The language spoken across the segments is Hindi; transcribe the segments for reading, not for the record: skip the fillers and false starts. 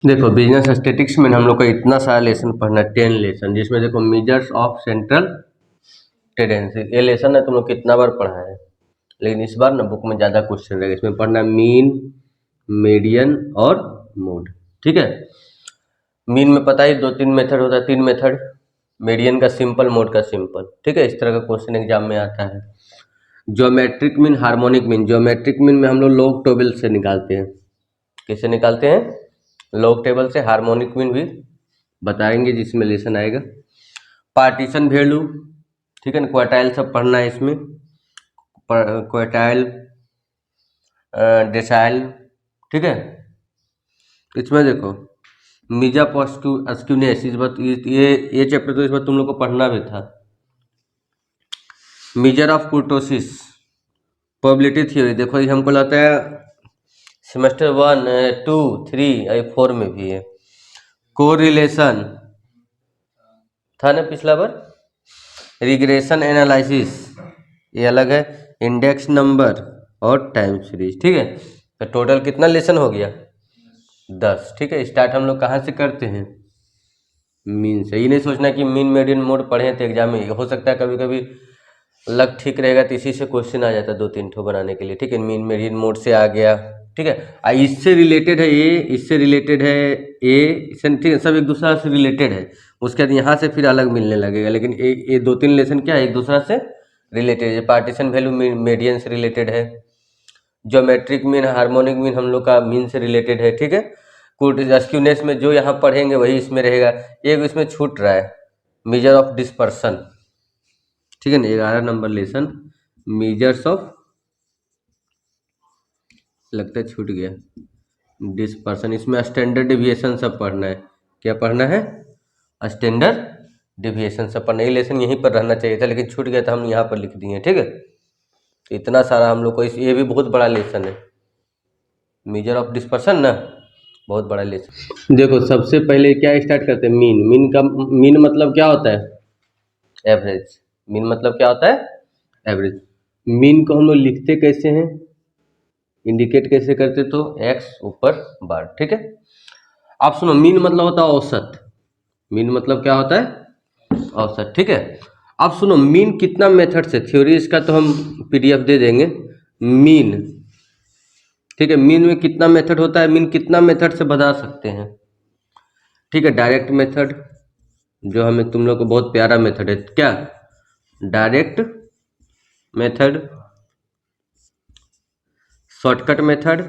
देखो बिजनेस स्टैटिक्स में हम लोग को इतना सारा लेसन पढ़ना है, 10 लेसन, जिसमें देखो मेजर्स ऑफ सेंट्रल टेंडेंसी, ये लेसन है तुम लोग कितना बार पढ़ा है, लेकिन इस बार ना बुक में ज़्यादा क्वेश्चन रहेगा। इसमें पढ़ना है मीन, मीडियन और मोड। ठीक है, मीन में पता ही 2-3 मेथड होता है, 3 मेथड, मीडियन का सिंपल, मोड का सिंपल। ठीक है, इस तरह का क्वेश्चन एग्जाम में आता है। Geometric mean, harmonic mean, geometric mean में हम लोग लॉग टेबल से निकालते हैं। कैसे निकालते हैं? लॉग टेबल से। हार्मोनिक मीन भी बताएंगे जिसमें लेसन आएगा। पार्टीशन वैल्यू, ठीक है ना, क्वार्टाइल सब पढ़ना है इसमें, क्वार्टाइल, डेसाइल। ठीक है, इसमें देखो मीजा पॉस्क्यूनेस, इस बात ये चैप्टर तो इस बार तुम लोग को पढ़ना भी था। मेजर ऑफ कुर्टोसिस, प्रोबेबिलिटी थ्योरी, देखो ये हमको लगता है सेमेस्टर 1, 2, 3 और 4 में भी है। कोरिलेशन था ना पिछला बार। रिग्रेशन एनालिसिस ये अलग है। इंडेक्स नंबर और टाइम सीरीज। ठीक है, तो टोटल कितना लेसन हो गया? 10। ठीक है, स्टार्ट हम लोग कहाँ से करते हैं? मीन से। ये नहीं सोचना कि मीन मीडियन मोड पढ़े तो एग्जाम में हो सकता है कभी कभी लक ठीक रहेगा तो इसी से क्वेश्चन आ जाता है 2-3 ठो बनाने के लिए। ठीक है, मीन मेडियन मोड से आ गया। ठीक है, इससे रिलेटेड है ये, इससे रिलेटेड है ये, ठीक है, सब एक दूसरा से रिलेटेड है। उसके बाद यहाँ से फिर अलग मिलने लगेगा, लेकिन ये 2-3 लेसन क्या है, एक दूसरा से रिलेटेड है। पार्टीशन वैल्यू मीडियन से रिलेटेड है। ज्योमेट्रिक मीन, हार्मोनिक मीन हम लोग का मीन से रिलेटेड है। ठीक है, स्क्यूनेस में जो यहाँ पढ़ेंगे वही इसमें रहेगा। एक इसमें छूट रहा है, मेजर ऑफ डिस्पर्सन। ठीक है ना, 11 नंबर लेसन मेजर्स ऑफ, लगता है छूट गया, डिस्पर्सन। इसमें स्टैंडर्ड डिविएशन सब पढ़ना है। क्या पढ़ना है? स्टैंडर्ड डिविएशन सब पढ़ना। ये लेसन यहीं पर रहना चाहिए था लेकिन छूट गया तो हम यहाँ पर लिख दिए। ठीक है, तो इतना सारा हम लोग को ये भी बहुत बड़ा लेसन है, मेजर ऑफ डिस्पर्सन ना, बहुत बड़ा लेसन। देखो सबसे पहले क्या स्टार्ट करते हैं? मीन। मीन मतलब क्या होता है? एवरेज। मीन मतलब क्या होता है? एवरेज। मीन को हम लोग लिखते कैसे हैं, इंडिकेट कैसे करते? तो एक्स ऊपर बार। ठीक है, आप सुनो, मीन मतलब होता है औसत। मीन मतलब क्या होता है? औसत। ठीक है, आप सुनो, मीन कितना मेथड से, थ्योरी इसका तो हम पीडीएफ दे देंगे। मीन, ठीक है, मीन में कितना मेथड होता है, मीन कितना मेथड से बता सकते हैं? ठीक है, डायरेक्ट मेथड, जो हमें तुम लोग को बहुत प्यारा मेथड है, क्या? Direct method, shortcut method,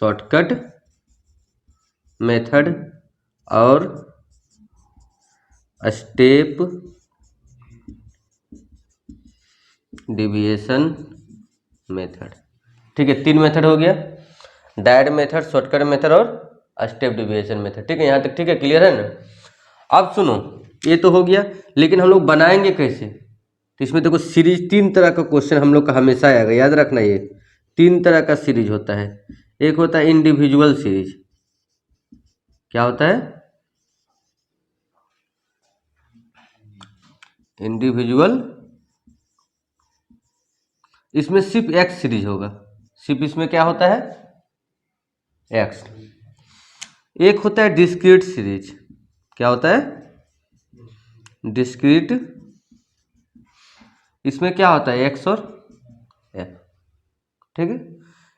shortcut method और स्टेप डिविएशन मेथड। ठीक है, 3 मेथड हो गया, डायरेक्ट मेथड, शॉर्टकट मेथड और स्टेप डिविएशन मेथड। ठीक है, यहाँ तक ठीक है, क्लियर है ना? अब सुनो, ये तो हो गया, लेकिन हम लोग बनाएंगे कैसे? तो इसमें देखो सीरीज, 3 तरह का क्वेश्चन हम लोग का हमेशा आएगा, याद रखना। ये 3 तरह का सीरीज होता है। एक होता है इंडिविजुअल सीरीज। क्या होता है? इंडिविजुअल, इसमें सिर्फ एक्स सीरीज होगा, सिर्फ इसमें क्या होता है? एक्स। एक होता है डिस्क्रीट सीरीज। क्या होता है? डिस्क्रीट, इसमें क्या होता है? एक्स और एफ। ठीक है,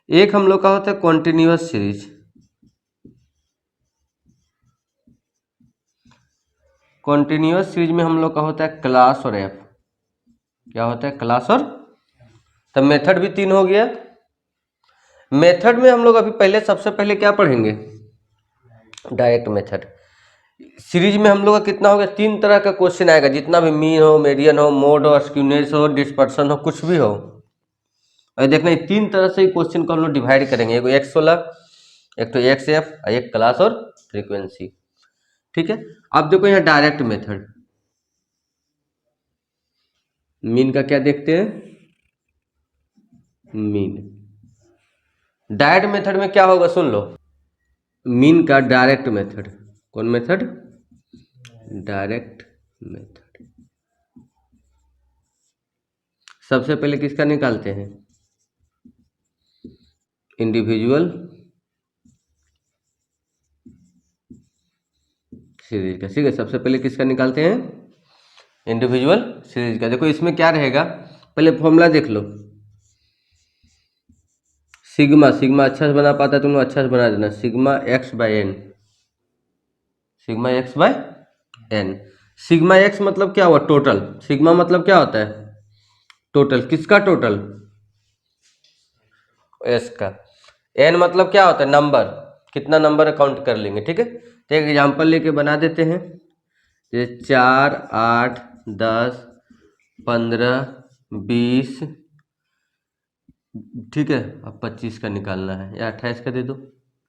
एक हम लोग का होता है कॉन्टिन्यूअस सीरीज। कॉन्टिन्यूअस सीरीज में हम लोग का होता है क्लास और एफ। क्या होता है? क्लास और, तब मेथड भी 3 हो गया। मेथड में हम लोग अभी पहले, सबसे पहले क्या पढ़ेंगे? Direct method. सीरीज में हम लोग का कितना हो गया? 3 तरह का क्वेश्चन आएगा, जितना भी मीन हो, मीडियन हो, मोड हो, स्क्यूनेस हो, डिस्पर्सन हो, कुछ भी हो। और देखना, ये 3 तरह से क्वेश्चन को हम लोग डिवाइड करेंगे, एक एक्स वाला, एक तो एक्स एफ, एक क्लास और फ्रीक्वेंसी। ठीक है, अब देखो यहाँ डायरेक्ट मेथड, मीन का क्या देखते हैं? मीन। डायरेक्ट मेथड में क्या होगा, सुन लो। मीन का डायरेक्ट मेथड, कौन मेथड? Direct method. सबसे पहले किसका निकालते हैं? इंडिविजुअल सीरीज का। ठीक है, सबसे पहले किसका निकालते हैं, इंडिविजुअल सीरीज का। देखो इसमें क्या रहेगा, पहले फॉर्मूला देख लो। सिग्मा, सिग्मा अच्छा से बना पाता है तुम लोग अच्छा से बना देना, sigma x by n, sigma x by n. Sigma x मतलब क्या हुआ, टोटल। सिग्मा मतलब क्या होता है, टोटल। किसका टोटल, एस का। एन मतलब क्या होता है, नंबर, कितना नंबर काउंट कर लेंगे। ठीक है, तो एक एग्जांपल लेके बना देते हैं। ये 4, 8, 10, 15, 20, ठीक है, अब 25 का निकालना है या 28 का दे दो।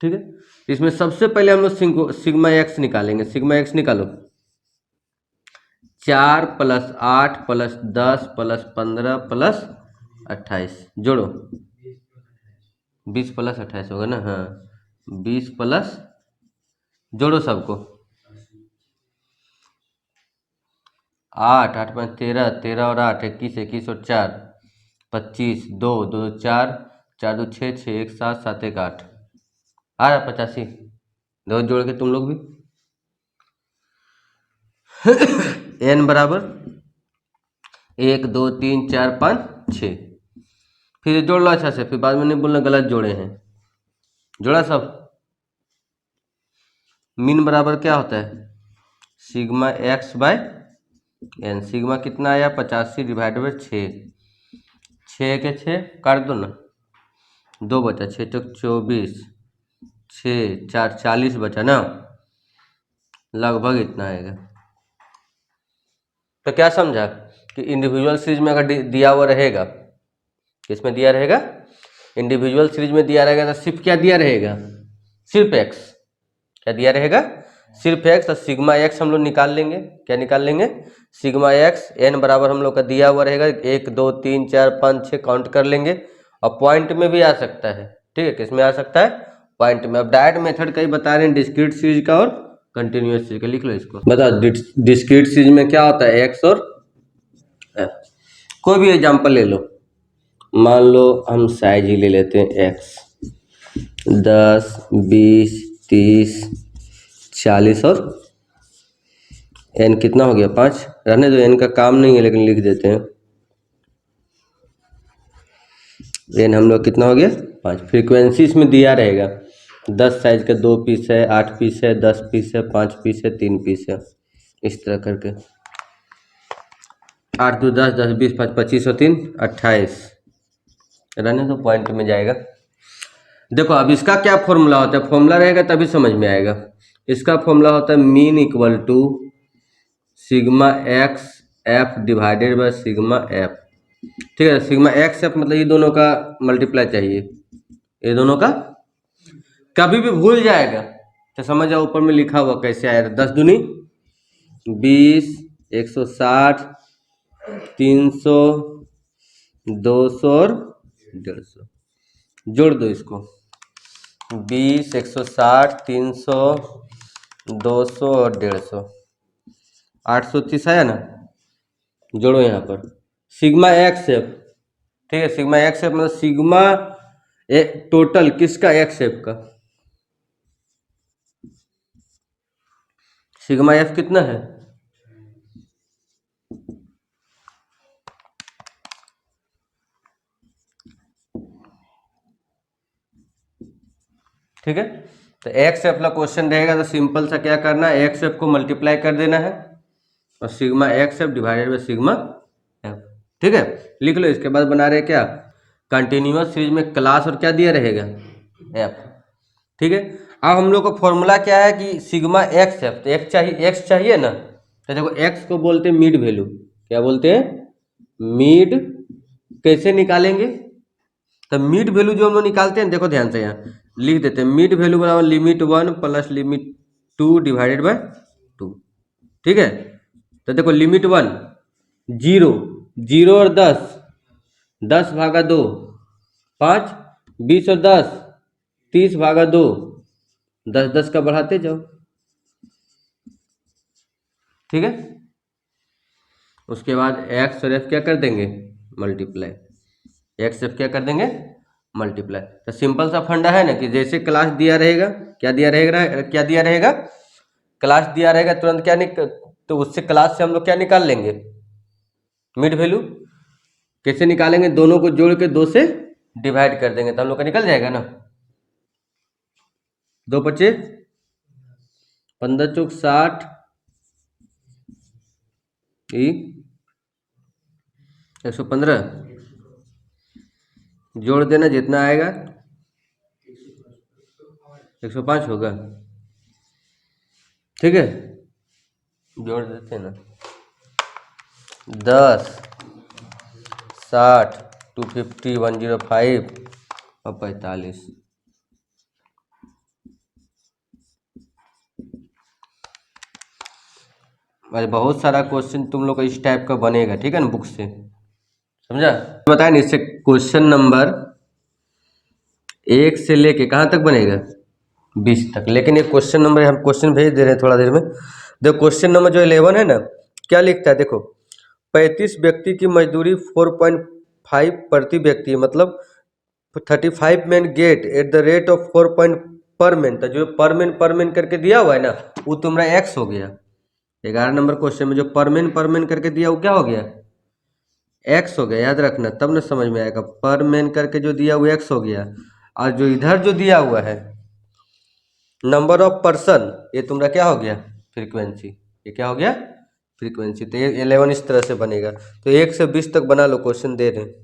ठीक है, इसमें सबसे पहले हम लोग सिग्मा एक्स निकालेंगे। सिग्मा एक्स निकालो, 4 + 8 + 10 + 15 + 28, जोड़ो 20 + 28 होगा ना, हाँ 20 प्लस, जोड़ो सबको, 8, 8 5 13, 13 और 8 21, 21 और 4 25, 2 2 4, 4 2 6, 6 1 7, 7 1 8, आ रहा 85। दो जोड़ के तुम लोग भी n बराबर 1 2 3 4 5 6, फिर जोड़ लो अच्छा से, फिर बाद में नहीं बोलना गलत जोड़े हैं। जोड़ा सब। मीन बराबर क्या होता है, sigma x by n. Sigma कितना आया, 85 डिवाइड बाई 6, 6 के 6 काट दो ना, 2 बचा, 6 चौक 24, 6 4 40 बचा ना, लगभग इतना आएगा। तो क्या समझा कि इंडिविजुअल सीरीज में अगर दिया हुआ रहेगा, किसमें दिया रहेगा, इंडिविजुअल सीरीज में दिया रहेगा, तो सिर्फ क्या दिया रहेगा, सिर्फ एक्स। क्या दिया रहेगा, सिर्फ एक्स। तो सिग्मा एक्स हम लोग निकाल लेंगे। क्या निकाल लेंगे, सिग्मा एक्स। एन बराबर हम लोग का दिया हुआ रहेगा 1 2 3 4 5 6, काउंट कर लेंगे। और पॉइंट में भी आ सकता है। ठीक है, किस में आ सकता है, पॉइंट में। अब डायरेक्ट मेथड कई बता रहे हैं, डिस्क्रीट सीरीज का और कंटिन्यूअस सीरीज का। लिख लो इसको, बताओ डिस्क्रीट सीरीज में क्या होता है, एक्स और एफ। कोई भी एग्जांपल ले लो, मान लो हम साइज ही ले लेते हैं एक्स, 10 20 30 40 और एन कितना हो गया, 5। रहने दो, एन का काम नहीं है लेकिन लिख देते हैं। एन हम लोग कितना हो गया, 5। फ्रीक्वेंसी इसमें दिया रहेगा, 10 साइज का 2 पीस है, 8 पीस है, 10 पीस है, 5 पीस है, 3 पीस है, इस तरह करके 8 2 10, 10 20 5 25 और 3 28। रहने दो, पॉइंट में जाएगा। देखो अब इसका क्या फॉर्मूला होता है, फॉर्मूला रहेगा तभी समझ में आएगा। इसका फॉर्मूला होता है mean equal to sigma x f divided by sigma f. ठीक है, सिग्मा एक्स एफ मतलब ये दोनों का मल्टीप्लाई चाहिए, ये दोनों का। कभी भी भूल जाएगा तो समझ जाओ ऊपर में लिखा हुआ कैसे आया, 10 दूनी 20, 160, 300, 200 और 150, जोड़ दो इसको, 20, 160, 300, 200 और 150, 830 आया ना। जोड़ो यहाँ पर सिग्मा एक्स एफ। ठीक है, सिग्मा एक्स एफ मतलब सिग्मा टोटल किसका, एक्स एफ का। सिग्मा एफ कितना है, ठीक है। तो एक्स एफ का क्वेश्चन रहेगा तो सिंपल सा क्या करना है, एक्स एफ को मल्टीप्लाई कर देना है और sigma x f divided by sigma f. ठीक है, लिख लो। इसके बाद बना रहे क्या, कंटिन्यूअस सीरीज में क्लास और क्या दिया रहेगा, एफ। ठीक है, अब हम लोग का फॉर्मूला क्या है कि सिग्मा एक्स एफ, तो एक्स चाहिए ना। तो देखो एक्स को बोलते हैं मिड वैल्यू। क्या बोलते हैं, मिड। कैसे निकालेंगे, तो मिड वैल्यू जो हम लोग निकालते हैं, देखो ध्यान से यहाँ लिख देते हैं, मिड वैल्यू बराबर limit 1 plus limit 2 divided by 2। ठीक है, तो देखो लिमिट 1 0, 0 और 10, 10 भागा 2 5, 20 और 10 30 भागा 2, 10 10 का बढ़ाते जाओ। ठीक है, उसके बाद एक्स और एफ क्या कर देंगे, मल्टीप्लाई। एक्स एफ क्या कर देंगे, मल्टीप्लाई। तो सिंपल सा फंडा है ना कि जैसे क्लास दिया रहेगा, क्या दिया रहेगा, क्या दिया रहेगा, क्लास दिया रहेगा तुरंत तो उससे क्लास से हम लोग क्या निकाल लेंगे, मिड वैल्यू। कैसे निकालेंगे, दोनों को जोड़ के 2 से डिवाइड कर देंगे तो हम लोग का निकल जाएगा ना। 2 पच्चे 15 चौक 60 115 जोड़ देना जितना आएगा 105 होगा, ठीक है। जोड़ देते हैं ना 10 60 250 105 और 45। अरे बहुत सारा क्वेश्चन तुम लोग का इस टाइप का बनेगा, ठीक है ना, बुक से, समझा। बताया नहीं, इससे क्वेश्चन नंबर 1 से लेके कहाँ तक बनेगा 20 तक। लेकिन ये क्वेश्चन नंबर हम क्वेश्चन भेज दे रहे हैं थोड़ा देर में। देखो क्वेश्चन नंबर जो 11 है ना, क्या लिखता है देखो, 35 व्यक्ति की मजदूरी 4.5 प्रति व्यक्ति, मतलब 35 man get at the rate of 4 per man. तो जो पर मैन करके दिया हुआ है ना, वो तुम्हारा एक्स हो गया। 11 नंबर क्वेश्चन में जो पर मैन करके दिया वो क्या हो गया, एक्स हो गया, याद रखना, तब ना समझ में आएगा। पर मैन करके जो दिया वो एक्स हो गया, और जो इधर जो दिया हुआ है नंबर ऑफ पर्सन, ये तुम्हारा क्या हो गया, फ्रीक्वेंसी। ये क्या हो गया, फ्रीक्वेंसी। तो ये 11 इस तरह से बनेगा। तो 1 से 20 तक बना लो, क्वेश्चन दे रहे हैं।